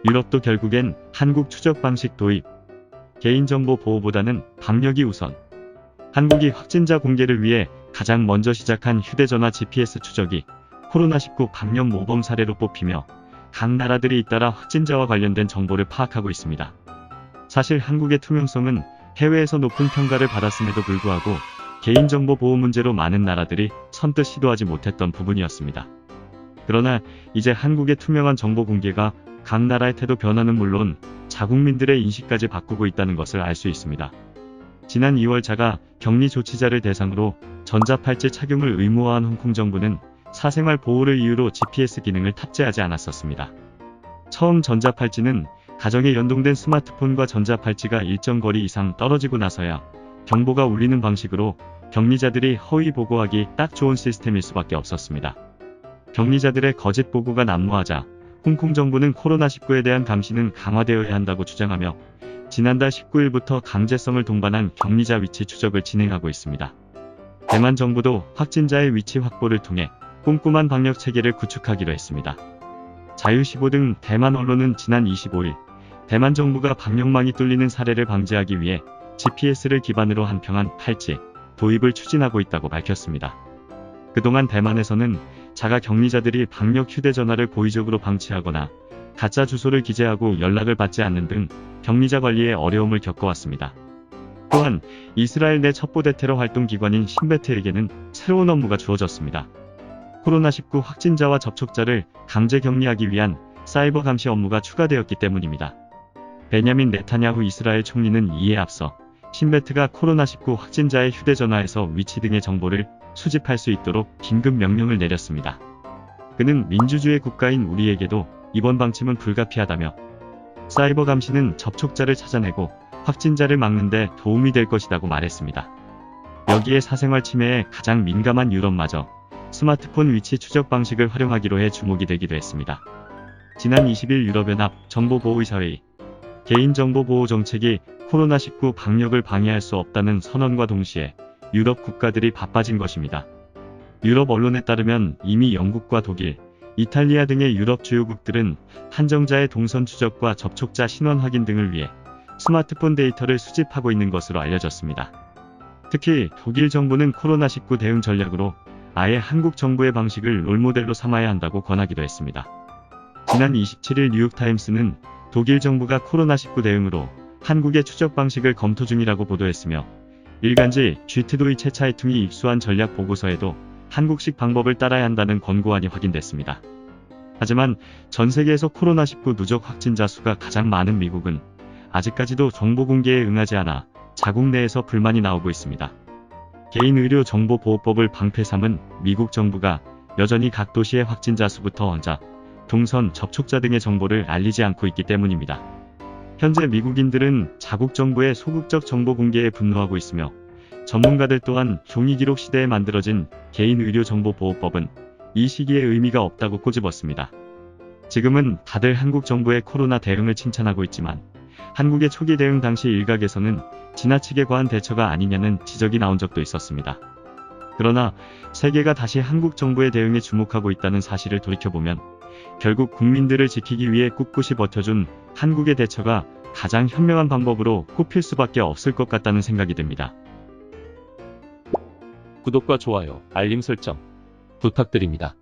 유럽도 결국엔 한국 추적 방식 도입, 개인정보 보호보다는 방역이 우선. 한국이 확진자 공개를 위해 가장 먼저 시작한 휴대전화 GPS 추적이 코로나19 방역 모범 사례로 뽑히며 각 나라들이 잇따라 확진자와 관련된 정보를 파악하고 있습니다. 사실 한국의 투명성은 해외에서 높은 평가를 받았음에도 불구하고 개인정보 보호 문제로 많은 나라들이 선뜻 시도하지 못했던 부분이었습니다. 그러나 이제 한국의 투명한 정보 공개가 각 나라의 태도 변화는 물론 자국민들의 인식까지 바꾸고 있다는 것을 알 수 있습니다. 지난 2월 자가 격리 조치자를 대상으로 전자팔찌 착용을 의무화한 홍콩 정부는 사생활 보호를 이유로 GPS 기능을 탑재하지 않았었습니다. 처음 전자팔찌는 가정에 연동된 스마트폰과 전자팔찌가 일정 거리 이상 떨어지고 나서야 경보가 울리는 방식으로 격리자들이 허위 보고하기 딱 좋은 시스템일 수밖에 없었습니다. 격리자들의 거짓 보고가 난무하자 홍콩 정부는 코로나19에 대한 감시는 강화되어야 한다고 주장하며 지난달 19일부터 강제성을 동반한 격리자 위치 추적을 진행하고 있습니다. 대만 정부도 확진자의 위치 확보를 통해 꼼꼼한 방역 체계를 구축하기로 했습니다. 자유15 등 대만 언론은 지난 25일 대만 정부가 방역망이 뚫리는 사례를 방지하기 위해 GPS를 기반으로 한 평안 팔찌 도입을 추진하고 있다고 밝혔습니다. 그동안 대만에서는 자가 격리자들이 방역 휴대전화를 고의적으로 방치하거나 가짜 주소를 기재하고 연락을 받지 않는 등 격리자 관리에 어려움을 겪어왔습니다. 또한 이스라엘 내 첩보대 테러 활동 기관인 신베트에게는 새로운 업무가 주어졌습니다. 코로나19 확진자와 접촉자를 강제 격리하기 위한 사이버 감시 업무가 추가되었기 때문입니다. 베냐민 네타냐후 이스라엘 총리는 이에 앞서 신베트가 코로나19 확진자의 휴대전화에서 위치 등의 정보를 수집할 수 있도록 긴급 명령을 내렸습니다. 그는 민주주의 국가인 우리에게도 이번 방침은 불가피하다며 사이버 감시는 접촉자를 찾아내고 확진자를 막는 데 도움이 될 것이라고 말했습니다. 여기에 사생활 침해에 가장 민감한 유럽마저 스마트폰 위치 추적 방식을 활용하기로 해 주목이 되기도 했습니다. 지난 20일 유럽연합 정보보호이사회의 개인정보보호 정책이 코로나19 방역을 방해할 수 없다는 선언과 동시에 유럽 국가들이 바빠진 것입니다. 유럽 언론에 따르면 이미 영국과 독일, 이탈리아 등의 유럽 주요국들은 한정자의 동선 추적과 접촉자 신원 확인 등을 위해 스마트폰 데이터를 수집하고 있는 것으로 알려졌습니다. 특히 독일 정부는 코로나19 대응 전략으로 아예 한국 정부의 방식을 롤모델로 삼아야 한다고 권하기도 했습니다. 지난 27일 뉴욕타임스는 독일 정부가 코로나19 대응으로 한국의 추적 방식을 검토 중이라고 보도했으며 일간지 쥐트도이체 차이퉁이 입수한 전략 보고서에도 한국식 방법을 따라야 한다는 권고안이 확인됐습니다. 하지만 전 세계에서 코로나19 누적 확진자 수가 가장 많은 미국은 아직까지도 정보 공개에 응하지 않아 자국 내에서 불만이 나오고 있습니다. 개인의료정보보호법을 방패 삼은 미국 정부가 여전히 각 도시의 확진자 수부터 원자, 동선, 접촉자 등의 정보를 알리지 않고 있기 때문입니다. 현재 미국인들은 자국 정부의 소극적 정보 공개에 분노하고 있으며 전문가들 또한 종이기록 시대에 만들어진 개인의료정보보호법은 이 시기에 의미가 없다고 꼬집었습니다. 지금은 다들 한국 정부의 코로나 대응을 칭찬하고 있지만 한국의 초기 대응 당시 일각에서는 지나치게 과한 대처가 아니냐는 지적이 나온 적도 있었습니다. 그러나 세계가 다시 한국 정부의 대응에 주목하고 있다는 사실을 돌이켜보면 결국 국민들을 지키기 위해 꿋꿋이 버텨준 한국의 대처가 가장 현명한 방법으로 꼽힐 수밖에 없을 것 같다는 생각이 듭니다. 구독과 좋아요, 알림 설정 부탁드립니다.